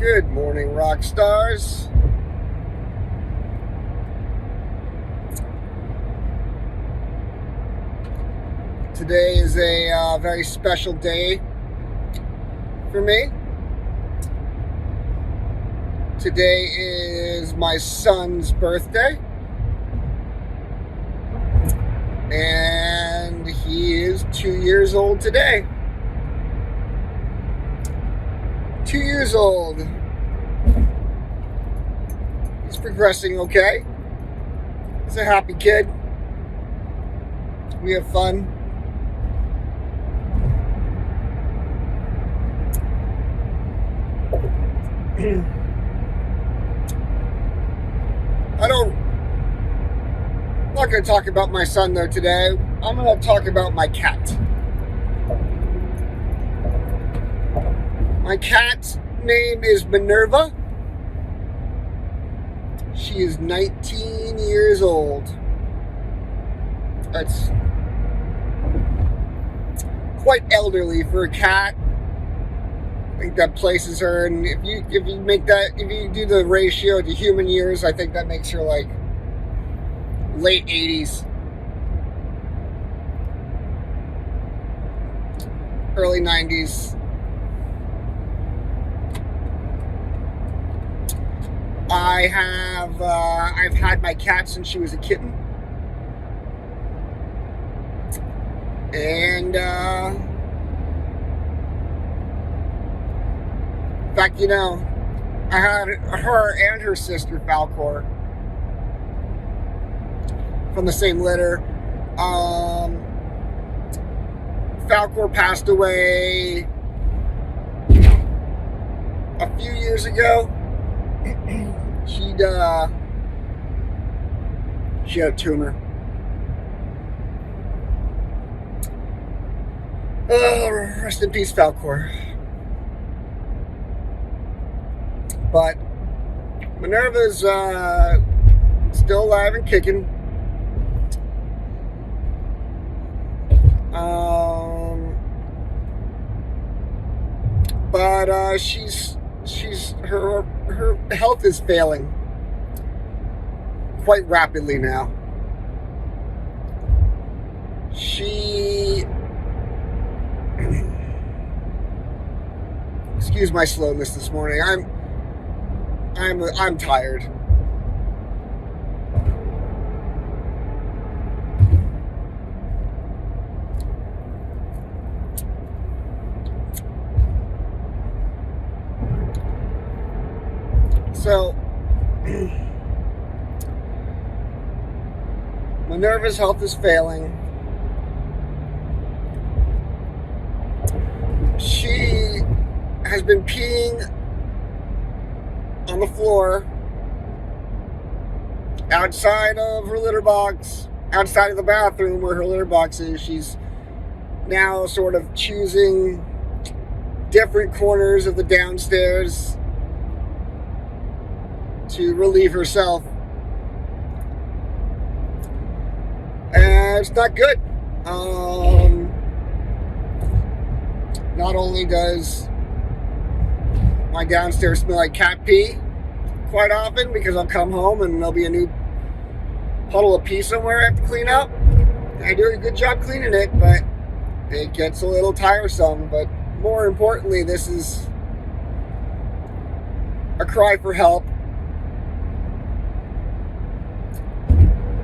Good morning, rock stars. Today is a very special day for me. Today is my son's birthday, and he is 2 years old today. 2 years old. He's progressing okay. He's a happy kid. We have fun. I'm not going to talk about my son though today. I'm going to talk about my cat. My cat's name is Minerva. She is 19 years old. That's quite elderly for a cat. I think that places her, and if you do the ratio to human years, I think that makes her like late 80s, early 90s. I've had my cat since she was a kitten, and in fact, I had her and her sister Falcor from the same litter. Falcor passed away a few years ago. She had a tumor. Rest in peace, Falcor. But Minerva's still alive and kicking. But her health is failing quite rapidly now. Excuse my slowness this morning. I'm tired. So, Minerva's health is failing. She has been peeing on the floor outside of her litter box, outside of the bathroom where her litter box is. She's now sort of choosing different corners of the downstairs to relieve herself. And it's not good. Not only does my downstairs smell like cat pee quite often, because I'll come home and there'll be a new puddle of pee somewhere I have to clean up. I do a good job cleaning it, but it gets a little tiresome. But more importantly, this is a cry for help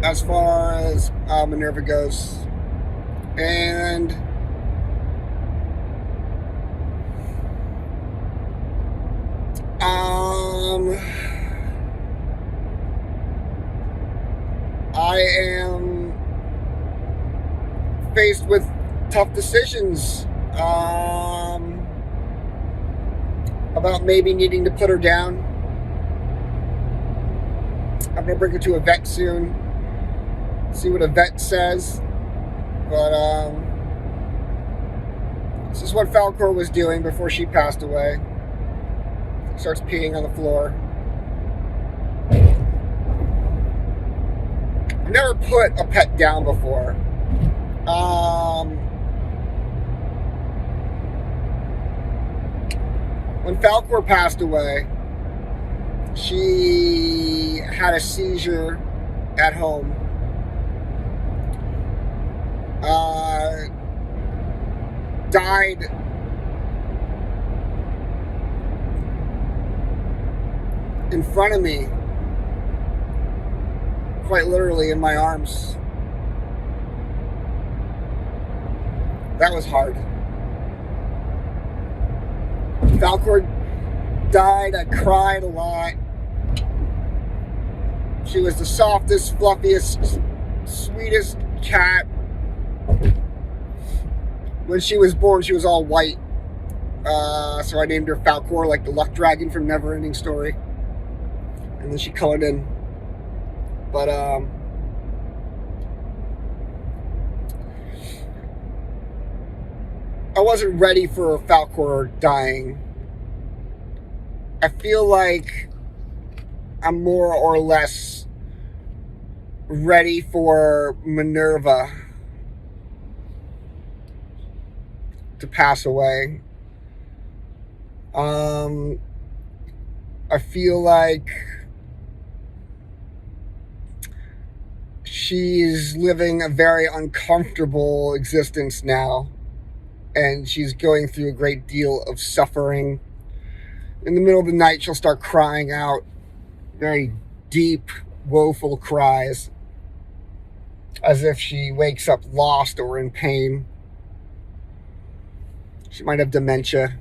as far as Minerva goes. And I am faced with tough decisions about maybe needing to put her down. I'm going to bring her to a vet soon, see what a vet says. But this is what Falcor was doing before she passed away. Starts peeing on the floor. I've never put a pet down before. when Falcor passed away, she had a seizure at home. Died in front of me, quite literally in my arms. That was hard. Falcor died. I cried a lot. She was the softest, fluffiest, sweetest cat. When she was born, she was all white. So I named her Falcor, like the luck dragon from Neverending Story. And then she colored in. But, I wasn't ready for Falcor dying. I feel like I'm more or less ready for Minerva to pass away. I feel like she's living a very uncomfortable existence now, and she's going through a great deal of suffering. In the middle of the night, she'll start crying out very deep, woeful cries, as if she wakes up lost or in pain. She might have dementia.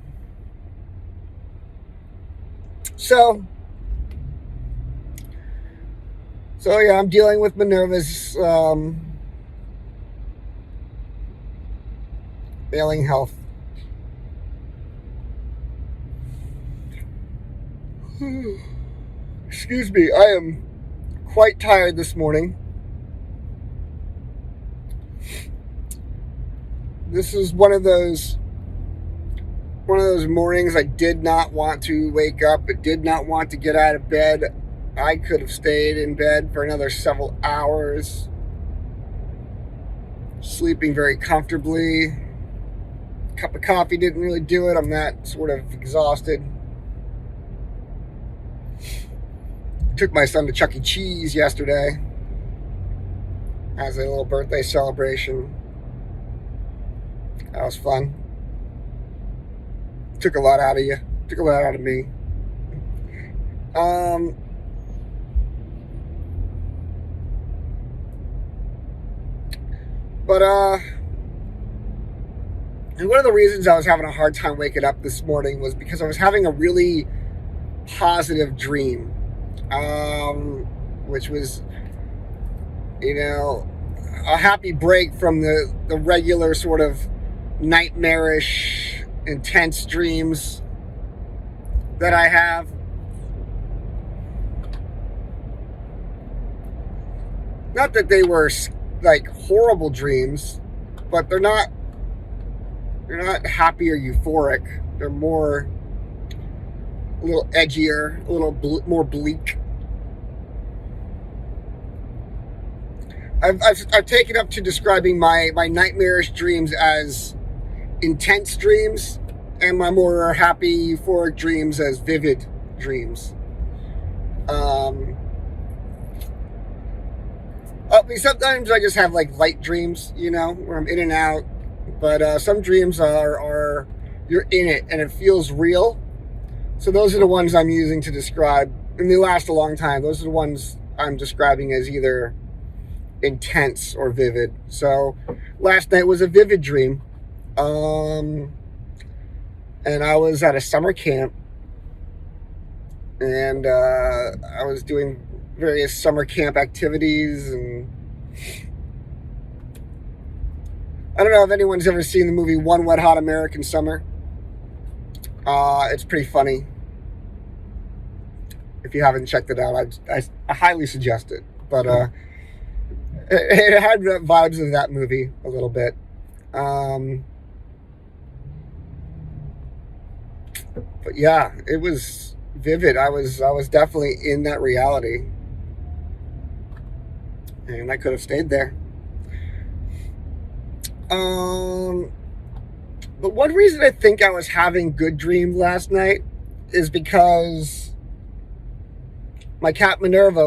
So yeah, I'm dealing with Minerva's failing health. Excuse me, I am quite tired this morning. This is one of those mornings I did not want to wake up. I did not want to get out of bed. I could have stayed in bed for another several hours, sleeping very comfortably. A cup of coffee didn't really do it. I'm that sort of exhausted. Took my son to Chuck E. Cheese yesterday as a little birthday celebration. That was fun. Took a lot out of you. Took a lot out of me. And one of the reasons I was having a hard time waking up this morning was because I was having a really positive dream, which was, a happy break from the regular sort of nightmarish, intense dreams that I have. Not that they were like horrible dreams, but they're not happy or euphoric. They're more a little edgier, a little more bleak. I've taken up to describing my nightmarish dreams as intense dreams, and my more happy, euphoric dreams as vivid dreams. Sometimes I just have like light dreams, where I'm in and out. But some dreams are you're in it and it feels real. So those are the ones I'm using to describe, and they last a long time. Those are the ones I'm describing as either intense or vivid. So last night was a vivid dream. And I was at a summer camp, and I was doing various summer camp activities, and I don't know if anyone's ever seen the movie One Wet Hot American Summer. It's pretty funny. If you haven't checked it out, I highly suggest it. But it had vibes of that movie a little bit. But yeah, it was vivid. I was definitely in that reality, and I could have stayed there. But one reason I think I was having good dreams last night is because my cat Minerva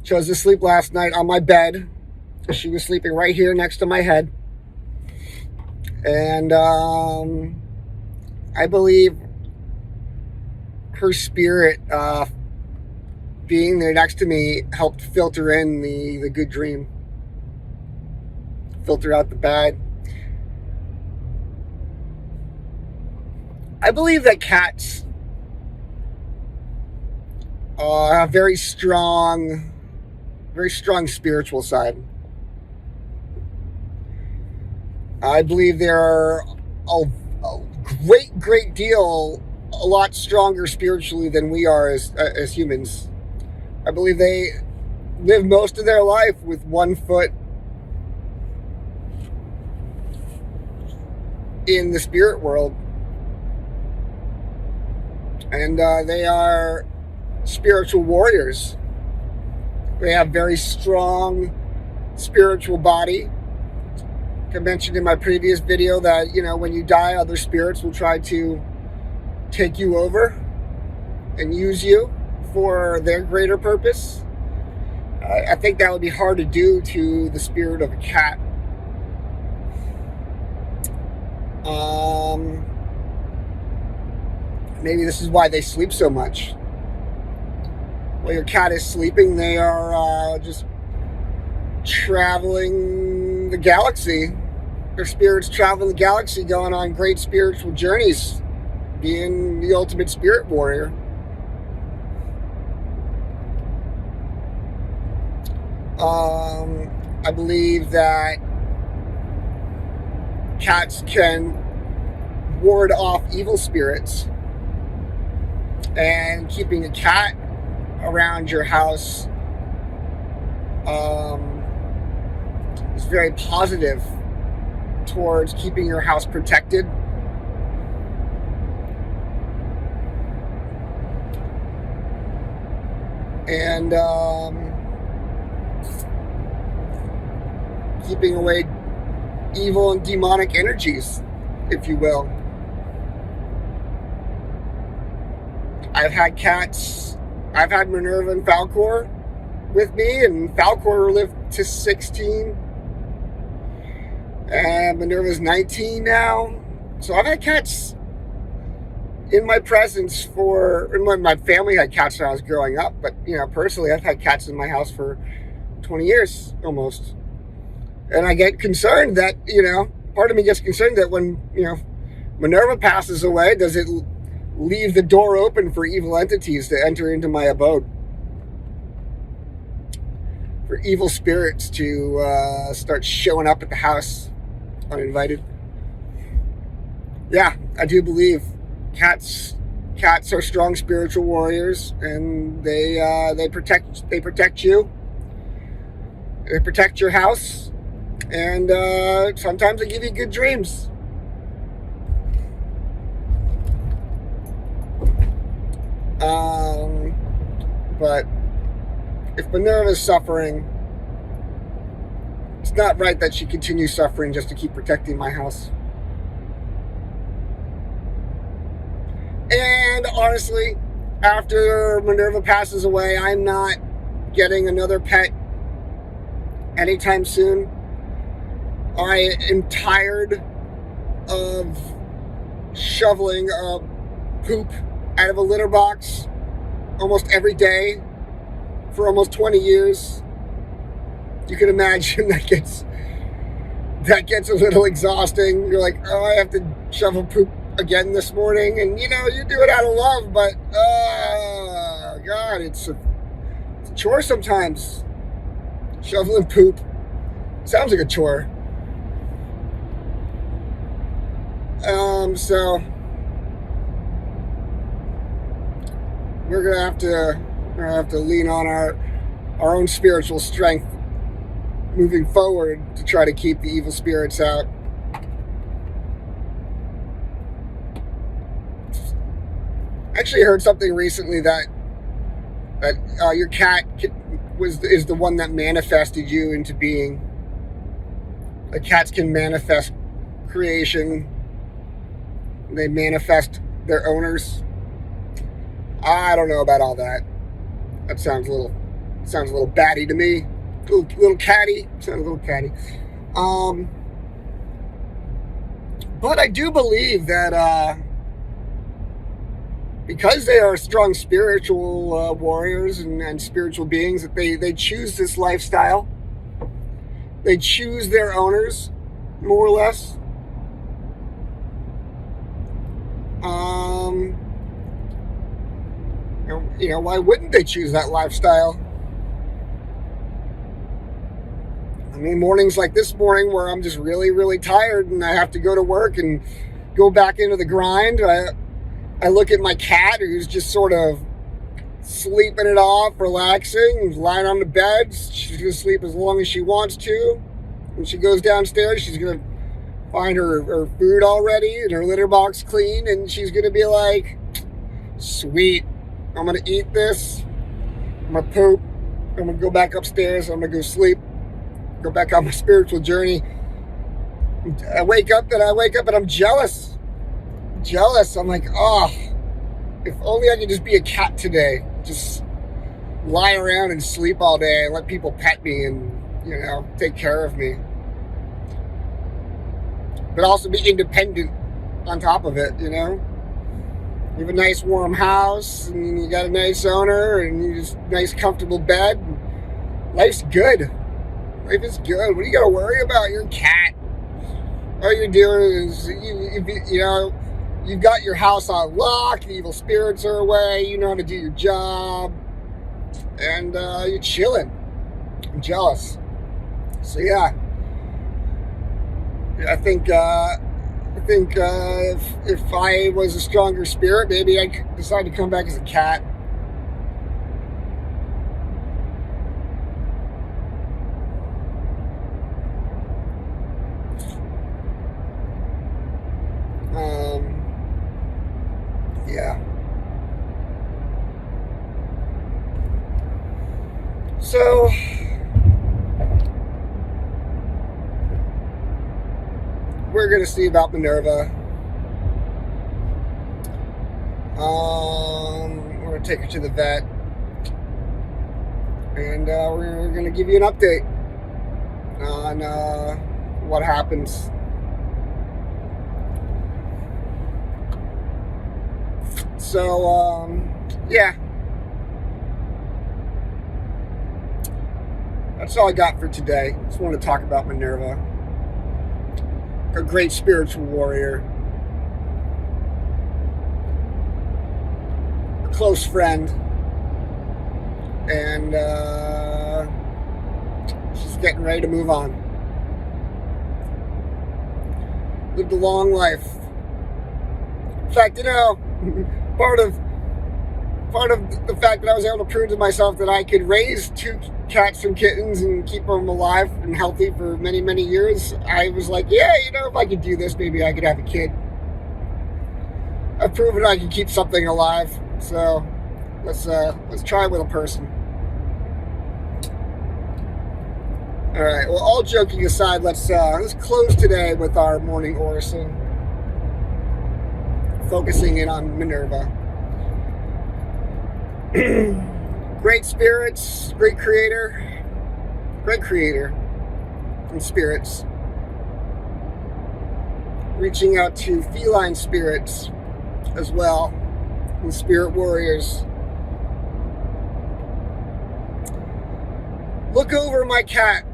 chose to sleep last night on my bed. She was sleeping right here next to my head. And I believe her spirit being there next to me helped filter in the good dream, filter out the bad. I believe that cats have very strong spiritual side. I believe they're a great deal, a lot stronger spiritually than we are as humans. I believe they live most of their life with one foot in the spirit world. And they are spiritual warriors. They have very strong spiritual body. I mentioned in my previous video that, when you die, other spirits will try to take you over and use you for their greater purpose. I think that would be hard to do to the spirit of a cat. Maybe this is why they sleep so much. While your cat is sleeping, they are just traveling the galaxy. Their spirits traveling the galaxy, going on great spiritual journeys, being the ultimate spirit warrior. I believe that cats can ward off evil spirits, and keeping a cat around your house is very positive towards keeping your house protected. And keeping away evil and demonic energies, if you will. I've had cats. I've had Minerva and Falcor with me, and Falcor lived to 16. And Minerva's 19 now. So I've had cats in my presence my family had cats when I was growing up, but, personally, I've had cats in my house for 20 years almost. And I get concerned that, part of me gets concerned that when, Minerva passes away, does it leave the door open for evil entities to enter into my abode? For evil spirits to start showing up at the house uninvited. Yeah, I do believe cats are strong spiritual warriors, and they protect you. They protect your house, and sometimes they give you good dreams. But if Minerva's suffering, it's not right that she continues suffering just to keep protecting my house. And honestly, after Minerva passes away, I'm not getting another pet anytime soon. I am tired of shoveling poop out of a litter box almost every day for almost 20 years. You can imagine that gets a little exhausting. You're like, oh, I have to shovel poop again this morning, and you do it out of love, but God, it's a chore sometimes. Shoveling poop sounds like a chore. So we're gonna have to lean on our own spiritual strength moving forward to try to keep the evil spirits out. I actually heard something recently that your cat is the one that manifested you into being. The cats can manifest creation. They manifest their owners. I don't know about all that. That sounds a little batty to me. Little catty. Sounds a little catty. But I do believe that because they are strong spiritual warriors and spiritual beings, that they choose this lifestyle. They choose their owners, more or less. Why wouldn't they choose that lifestyle? I mean, mornings like this morning where I'm just really, really tired and I have to go to work and go back into the grind. I look at my cat who's just sort of sleeping it off, relaxing, lying on the bed. She's going to sleep as long as she wants to. When she goes downstairs, she's going to find her food already and her litter box clean, and she's going to be like, sweet, I'm going to eat this, I'm going to poop, I'm going to go back upstairs, I'm going to go sleep, go back on my spiritual journey. I wake up and I'm jealous. I'm like, oh, if only I could just be a cat today. Just lie around and sleep all day and let people pet me and, take care of me. But also be independent on top of it, You have a nice warm house and you got a nice owner and you just nice comfortable bed. Life's good. Life is good. What do you got to worry about? You're a cat. All you're doing is, you've got your house on lock. The evil spirits are away. You know how to do your job. And you're chilling. I'm jealous. So, yeah. I think if I was a stronger spirit, maybe I'd decide to come back as a cat. Yeah. So, we're going to see about Minerva. We're going to take her to the vet. And we're going to give you an update on what happens. So, yeah. That's all I got for today. Just want to talk about Minerva. A great spiritual warrior. A close friend. And she's getting ready to move on. Lived a long life. In fact, part of the fact that I was able to prove to myself that I could raise 2 cats and kittens and keep them alive and healthy for many, many years, I was like, yeah, if I could do this, maybe I could have a kid. I've proven I can keep something alive, so let's try it with a person. All right. Well, all joking aside, let's close today with our morning orison, focusing in on Minerva. Great spirits, great creator and spirits. Reaching out to feline spirits as well, and spirit warriors. Look over my cat,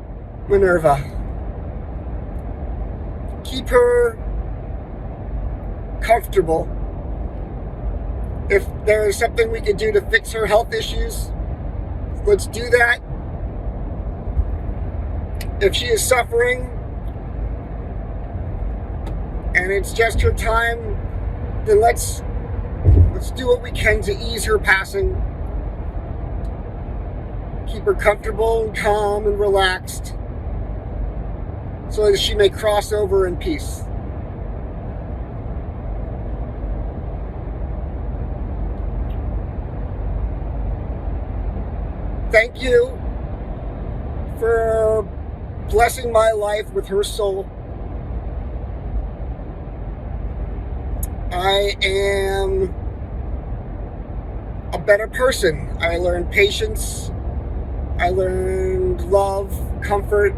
Minerva. Keep her comfortable. If there is something we can do to fix her health issues, let's do that. If she is suffering and it's just her time, then let's do what we can to ease her passing. Keep her comfortable and calm and relaxed so that she may cross over in peace. Thank you for blessing my life with her soul. I am a better person. I learned patience. I learned love, comfort.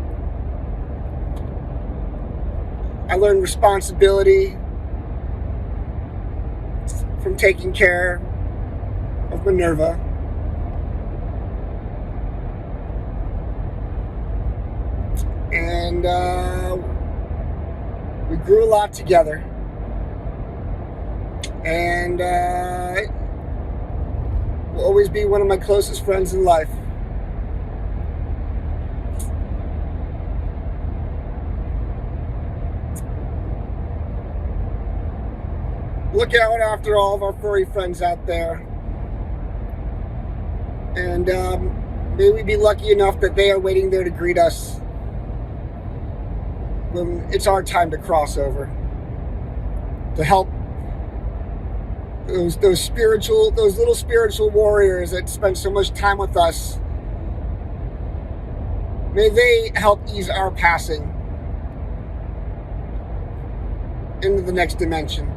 I learned responsibility from taking care of Minerva. And we grew a lot together. And will always be one of my closest friends in life. Look out after all of our furry friends out there. And may we be lucky enough that they are waiting there to greet us when it's our time to cross over. To help those little spiritual warriors that spend so much time with us. May they help ease our passing into the next dimension.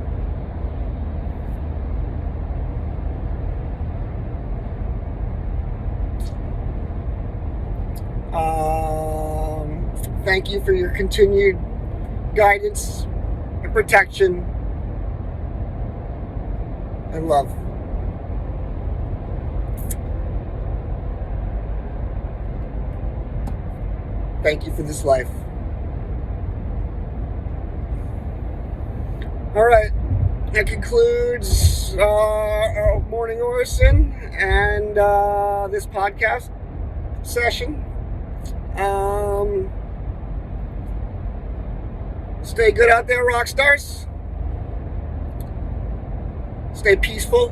Thank you for your continued guidance and protection and love. Thank you for this life. All right, that concludes our morning orison and this podcast session. Stay good out there, rock stars. Stay peaceful.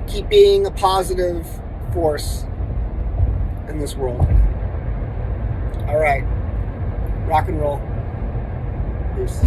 Keep being a positive force in this world. All right. Rock and roll. Peace.